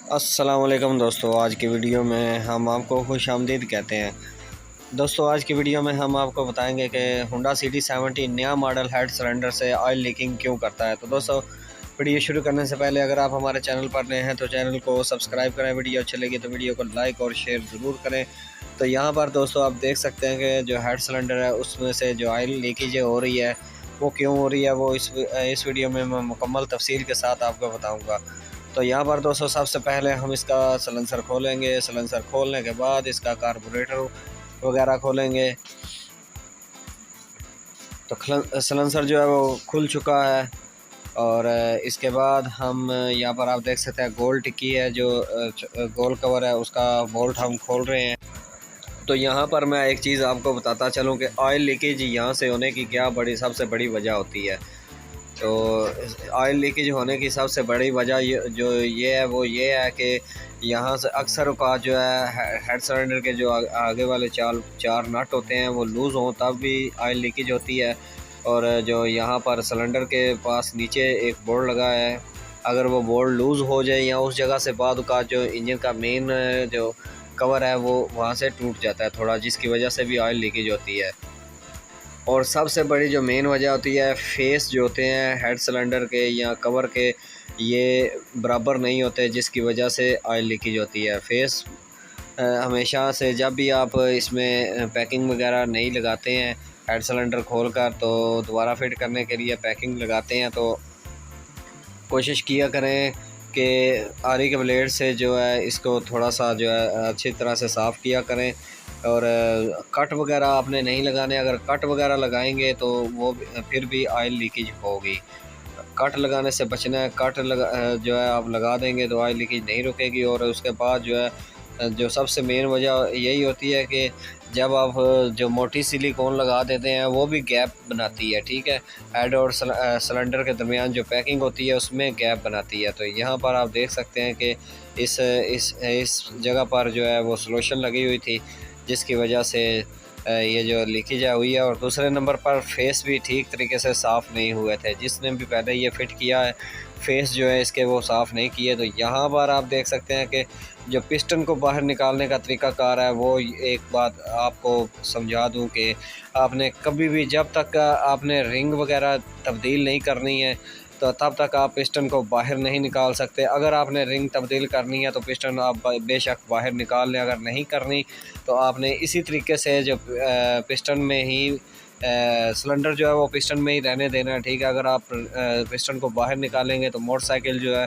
अस्सलाम वालेकुम दोस्तों, आज की वीडियो में हम आपको खुशामदीद कहते हैं। दोस्तों आज की वीडियो में हम आपको बताएंगे कि होंडा CD70 नया मॉडल हेड सिलेंडर से ऑयल लीकिंग क्यों करता है। तो दोस्तों वीडियो शुरू करने से पहले अगर आप हमारे चैनल पर नए हैं तो चैनल को सब्सक्राइब करें, वीडियो अच्छी लगी तो वीडियो को लाइक और शेयर ज़रूर करें। तो यहाँ पर दोस्तों आप देख सकते हैं कि जो हेड सिलेंडर है उसमें से जो ऑयल लीकेज हो रही है वो क्यों हो रही है, वो इस वीडियो में मैं मुकम्मल तफसील के साथ आपको बताऊँगा। तो यहाँ पर दोस्तों सबसे पहले हम इसका सलेंसर खोलेंगे। सलेंसर खोलने के बाद इसका कार्बोरेटर वगैरह खोलेंगे। तो सलेंसर जो है वो खुल चुका है और इसके बाद हम यहाँ पर आप देख सकते हैं गोल टिक्की है, जो गोल कवर है उसका बोल्ट हम खोल रहे हैं। तो यहाँ पर मैं एक चीज़ आपको बताता चलूँ कि ऑयल लीकेज यहाँ से होने की क्या सबसे बड़ी वजह होती है। तो ऑयल लीकेज होने की सबसे बड़ी वजह जो ये है वो ये है कि यहाँ से अक्सर का जो है हेड सिलेंडर के जो आगे वाले चार नट होते हैं वो लूज़ हों तब भी ऑयल लीकेज होती है। और जो यहाँ पर सिलेंडर के पास नीचे एक बोर्ड लगा है, अगर वो बोर्ड लूज़ हो जाए या उस जगह से बाद का जो इंजन का मेन जो कवर है वो वहाँ से टूट जाता है थोड़ा, जिसकी वजह से भी ऑयल लीकेज होती है। और सबसे बड़ी जो मेन वजह होती है, फेस जो होते हैं हेड सिलेंडर के या कवर के ये बराबर नहीं होते, जिसकी वजह से ऑयल लीकेज होती है। फेस हमेशा से जब भी आप इसमें पैकिंग वगैरह नहीं लगाते हैं हेड सिलेंडर खोलकर, तो दोबारा फिट करने के लिए पैकिंग लगाते हैं तो कोशिश किया करें कि आरी के ब्लेड से जो है इसको थोड़ा सा जो है अच्छी तरह से साफ़ किया करें। और कट वगैरह आपने नहीं लगाने, अगर कट वगैरह लगाएंगे तो वो फिर भी ऑयल लीकेज होगी। कट लगाने से बचना है। जो है आप लगा देंगे तो ऑयल लीकेज नहीं रुकेगी। और उसके बाद जो है जो सबसे मेन वजह यही होती है कि जब आप जो मोटी सिलिकॉन लगा देते हैं वो भी गैप बनाती है, ठीक है। हेड और सिलेंडर के दरमियान जो पैकिंग होती है उसमें गैप बनाती है। तो यहाँ पर आप देख सकते हैं कि इस जगह पर जो है वो सॉल्यूशन लगी हुई थी, जिसकी वजह से ये जो लीकेज हुई है। और दूसरे नंबर पर फेस भी ठीक तरीके से साफ़ नहीं हुए थे। जिसने भी पहले ये फ़िट किया है फेस जो है इसके वो साफ़ नहीं किए। तो यहाँ पर आप देख सकते हैं कि जो पिस्टन को बाहर निकालने का तरीक़ाकार है वो एक बात आपको समझा दूं कि आपने कभी भी जब तक आपने रिंग वगैरह तब्दील नहीं करनी है तो तब तक आप पिस्टन को बाहर नहीं निकाल सकते। अगर आपने रिंग तब्दील करनी है तो पिस्टन आप बेशक बाहर निकाल लें, अगर नहीं करनी तो आपने इसी तरीके से जो पिस्टन में ही सिलेंडर जो है वो पिस्टन में ही रहने देना है, ठीक है। अगर आप पिस्टन को बाहर निकालेंगे तो मोटरसाइकिल जो है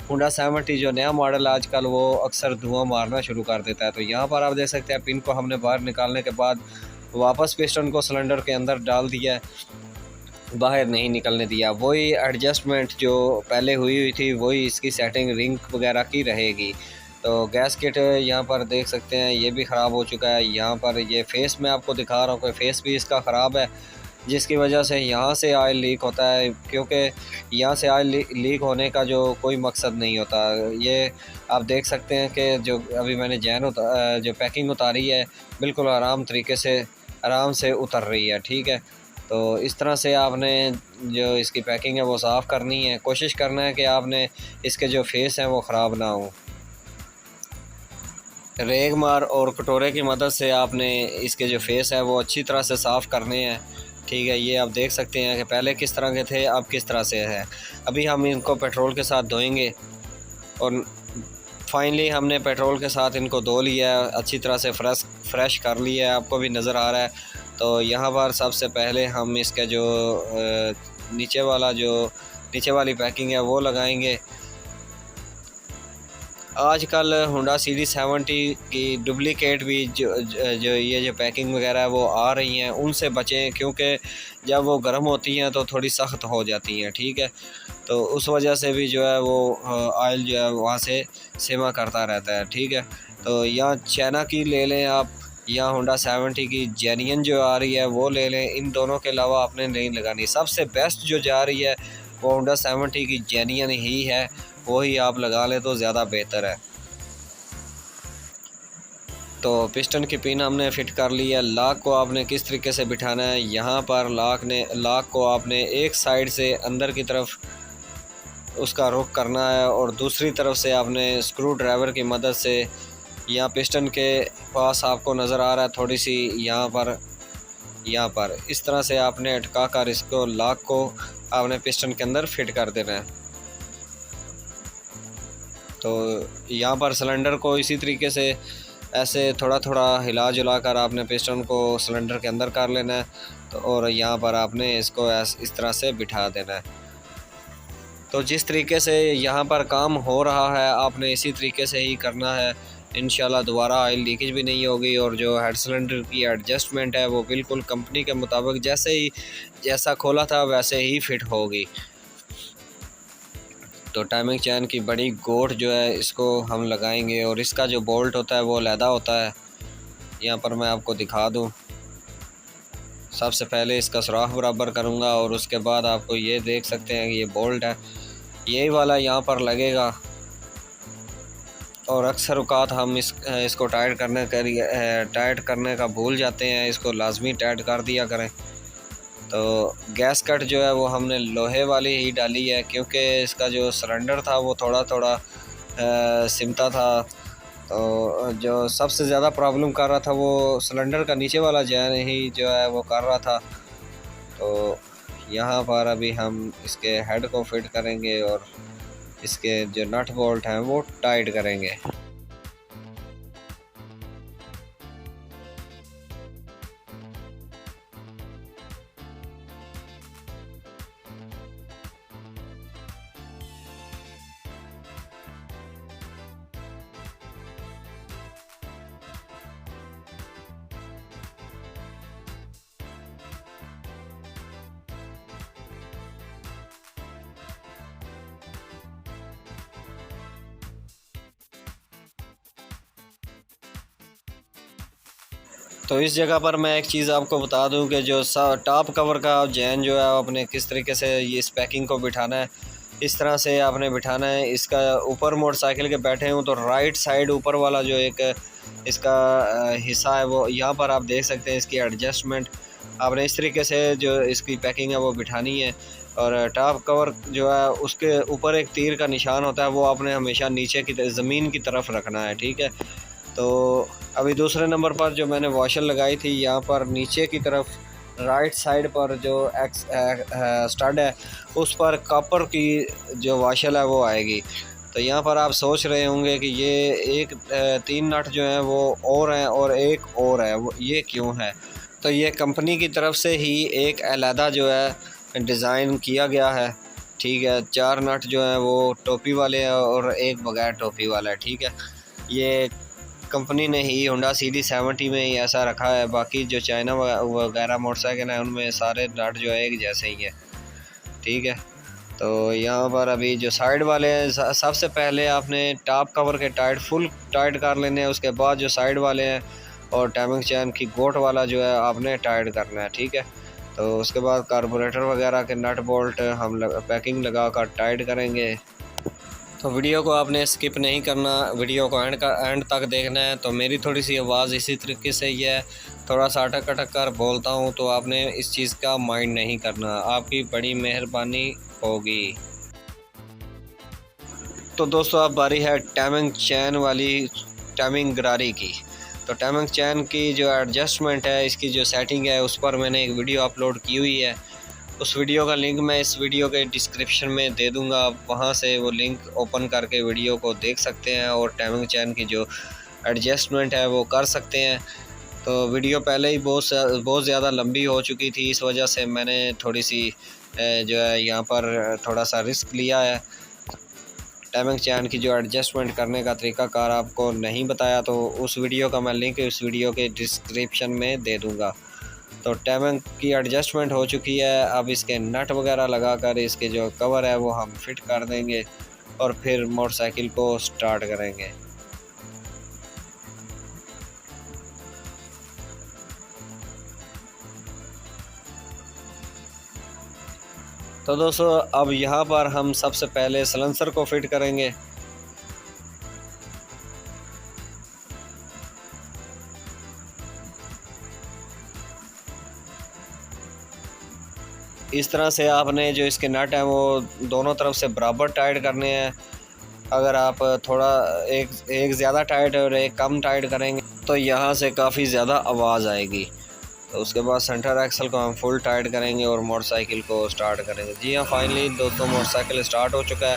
होंडा 70 जो नया मॉडल है आजकल वो अक्सर धुआं मारना शुरू कर देता है। तो यहाँ पर आप देख सकते हैं पिन को हमने बाहर निकालने के बाद वापस पिस्टन को सिलेंडर के अंदर डाल दिया है, बाहर नहीं निकलने दिया। वही एडजस्टमेंट जो पहले हुई थी वही इसकी सेटिंग रिंग वगैरह की रहेगी। तो गैस किट यहाँ पर देख सकते हैं ये भी ख़राब हो चुका है। यहाँ पर ये फेस मैं आपको दिखा रहा हूँ कि फेस भी इसका ख़राब है, जिसकी वजह से यहाँ से ऑयल लीक होता है। क्योंकि यहाँ से ऑयल लीक होने का जो कोई मकसद नहीं होता। ये आप देख सकते हैं कि जो अभी मैंने जो पैकिंग उतारी है बिल्कुल आराम से उतर रही है, ठीक है। तो इस तरह से आपने जो इसकी पैकिंग है वो साफ़ करनी है। कोशिश करना है कि आपने इसके जो फेस हैं वो ख़राब ना हो। रेगमार और कटोरे की मदद से आपने इसके जो फेस है वो अच्छी तरह से साफ़ करने हैं, ठीक है। ये आप देख सकते हैं कि पहले किस तरह के थे अब किस तरह से है। अभी हम इनको पेट्रोल के साथ धोएंगे और फाइनली हमने पेट्रोल के साथ इनको धो लिया है, अच्छी तरह से फ्रेश कर लिया है, आपको भी नज़र आ रहा है। तो यहाँ पर सबसे पहले हम इसका जो नीचे वाली पैकिंग है वो लगाएंगे। आजकल होंडा CD70 की डुप्लिकेट भी जो पैकिंग वगैरह है वो आ रही हैं, उनसे बचें क्योंकि जब वो गर्म होती हैं तो थोड़ी सख्त हो जाती हैं, ठीक है। तो उस वजह से भी जो है वो ऑयल जो है वहाँ से सेमा करता रहता है, ठीक है। तो यहाँ चाइना की ले लें आप या होंडा 70 की जेन्युइन जो आ रही है वो ले लें। इन दोनों के अलावा आपने नहीं लगानी। सबसे बेस्ट जो जा रही है वो होंडा 70 की जेन्युइन ही है, वही आप लगा लें तो ज़्यादा बेहतर है। तो पिस्टन की पिन हमने फ़िट कर ली है। लॉक को आपने किस तरीके से बिठाना है, यहाँ पर लॉक को आपने एक साइड से अंदर की तरफ उसका रुख करना है, और दूसरी तरफ से आपने स्क्रू ड्राइवर की मदद से यहाँ पिस्टन के पास आपको नज़र आ रहा है थोड़ी सी यहाँ पर इस तरह से आपने अटका कर इसको लॉक को आपने पिस्टन के अंदर फिट कर देना है। तो यहाँ पर सिलेंडर को इसी तरीके से ऐसे थोड़ा थोड़ा हिला जुला कर आपने पिस्टन को सिलेंडर के अंदर कर लेना है। तो और यहाँ पर आपने इसको इस तरह से बिठा देना है। तो जिस तरीके से यहाँ पर काम हो रहा है आपने इसी तरीके से ही करना है। इंशाल्लाह दोबारा ऑयल लीकेज भी नहीं होगी, और जो हेड सिलेंडर की एडजस्टमेंट है वो बिल्कुल कंपनी के मुताबिक जैसा खोला था वैसे ही फिट होगी। तो टाइमिंग चैन की बड़ी गोट जो है इसको हम लगाएंगे, और इसका जो बोल्ट होता है वो अलहदा होता है। यहाँ पर मैं आपको दिखा दूँ, सबसे पहले इसका सुराख बराबर करूँगा और उसके बाद आपको ये देख सकते हैं कि ये बोल्ट है, यही वाला यहाँ पर लगेगा। और अक्सर औक़ात हम इसको टाइट करने का भूल जाते हैं, इसको लाजमी टाइट कर दिया करें। तो गैस कट जो है वो हमने लोहे वाली ही डाली है, क्योंकि इसका जो सिलेंडर था वो थोड़ा थोड़ा सिमटा था। तो जो सबसे ज़्यादा प्रॉब्लम कर रहा था वो सिलेंडर का नीचे वाला जैन ही जो है वो कर रहा था। तो यहाँ पर अभी हम इसके हेड को फिट करेंगे और इसके जो नट बोल्ट हैं वो टाइट करेंगे। तो इस जगह पर मैं एक चीज़ आपको बता दूं कि जो टॉप कवर का जैन जो है आपने किस तरीके से ये इस पैकिंग को बिठाना है, इस तरह से आपने बिठाना है। इसका ऊपर मोटरसाइकिल के बैठे हूँ तो राइट साइड ऊपर वाला जो एक इसका हिस्सा है वो यहाँ पर आप देख सकते हैं। इसकी एडजस्टमेंट आपने इस तरीके से जो इसकी पैकिंग है वो बिठानी है। और टॉप कवर जो है उसके ऊपर एक तीर का निशान होता है, वो आपने हमेशा नीचे की ज़मीन की तरफ रखना है, ठीक है। तो अभी दूसरे नंबर पर जो मैंने वॉशर लगाई थी, यहाँ पर नीचे की तरफ राइट साइड पर जो स्टड है उस पर कॉपर की जो वॉशर है वो आएगी। तो यहाँ पर आप सोच रहे होंगे कि ये तीन नट जो हैं वो और हैं और एक और है, वो ये क्यों है। तो ये कंपनी की तरफ से ही एक अलहदा जो है डिज़ाइन किया गया है, ठीक है। 4 नट जो हैं वो टोपी वाले हैं और एक बगैर टोपी वाला है, ठीक है। ये कंपनी ने ही होंडा CD70 में ही ऐसा रखा है। बाकी जो चाइना वगैरह मोटरसाइकिल हैं उनमें सारे नट जो है एक जैसे ही है, ठीक है। तो यहाँ पर अभी जो साइड वाले हैं, सबसे पहले आपने टॉप कवर के फुल टाइट कर लेने हैं। उसके बाद जो साइड वाले हैं और टाइमिंग चैन की गोट वाला जो है आपने टाइट करना है, ठीक है। तो उसके बाद कार्बोरेटर वगैरह के नट बोल्ट हम पैकिंग लगा कर टाइट करेंगे। तो वीडियो को आपने स्किप नहीं करना, वीडियो को एंड तक देखना है। तो मेरी थोड़ी सी आवाज़ इसी तरीके से ही है, थोड़ा सा अटक अटक कर बोलता हूँ, तो आपने इस चीज़ का माइंड नहीं करना, आपकी बड़ी मेहरबानी होगी। तो दोस्तों अब बारी है टाइमिंग चैन वाली टाइमिंग गरारी की। तो टाइमिंग चैन की जो एडजस्टमेंट है, इसकी जो सेटिंग है, उस पर मैंने एक वीडियो अपलोड की हुई है। उस वीडियो का लिंक मैं इस वीडियो के डिस्क्रिप्शन में दे दूंगा, आप वहां से वो लिंक ओपन करके वीडियो को देख सकते हैं और टाइमिंग चैन की जो एडजस्टमेंट है वो कर सकते हैं। तो वीडियो पहले ही बहुत ज़्यादा लंबी हो चुकी थी, इस वजह से मैंने थोड़ी सी जो है यहाँ पर थोड़ा सा रिस्क लिया है। टाइमिंग चैन की जो एडजस्टमेंट करने का तरीकाकार आपको नहीं बताया, तो उस वीडियो का मैं लिंक उस वीडियो के डिस्क्रिप्शन में दे दूँगा। तो टाइमिंग की एडजस्टमेंट हो चुकी है। अब इसके नट वगैरह लगाकर इसके जो कवर है वो हम फिट कर देंगे और फिर मोटरसाइकिल को स्टार्ट करेंगे। तो दोस्तों अब यहाँ पर हम सबसे पहले सलेंसर को फिट करेंगे। इस तरह से आपने जो इसके नट हैं वो दोनों तरफ से बराबर टाइट करने हैं। अगर आप थोड़ा एक ज़्यादा टाइट और एक कम टाइट करेंगे तो यहाँ से काफ़ी ज़्यादा आवाज़ आएगी। तो उसके बाद सेंटर एक्सल को हम फुल टाइट करेंगे और मोटरसाइकिल को स्टार्ट करेंगे। जी हाँ, फाइनली दोस्तों मोटरसाइकिल स्टार्ट हो चुका है।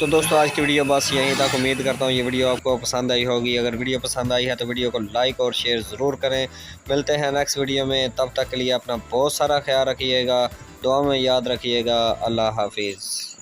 तो दोस्तों आज की वीडियो बस यहीं तक। उम्मीद करता हूँ ये वीडियो आपको पसंद आई होगी। अगर वीडियो पसंद आई है तो वीडियो को लाइक और शेयर ज़रूर करें। मिलते हैं नेक्स्ट वीडियो में, तब तक के लिए अपना बहुत सारा ख्याल रखिएगा, दुआ में याद रखिएगा। अल्लाह हाफिज़।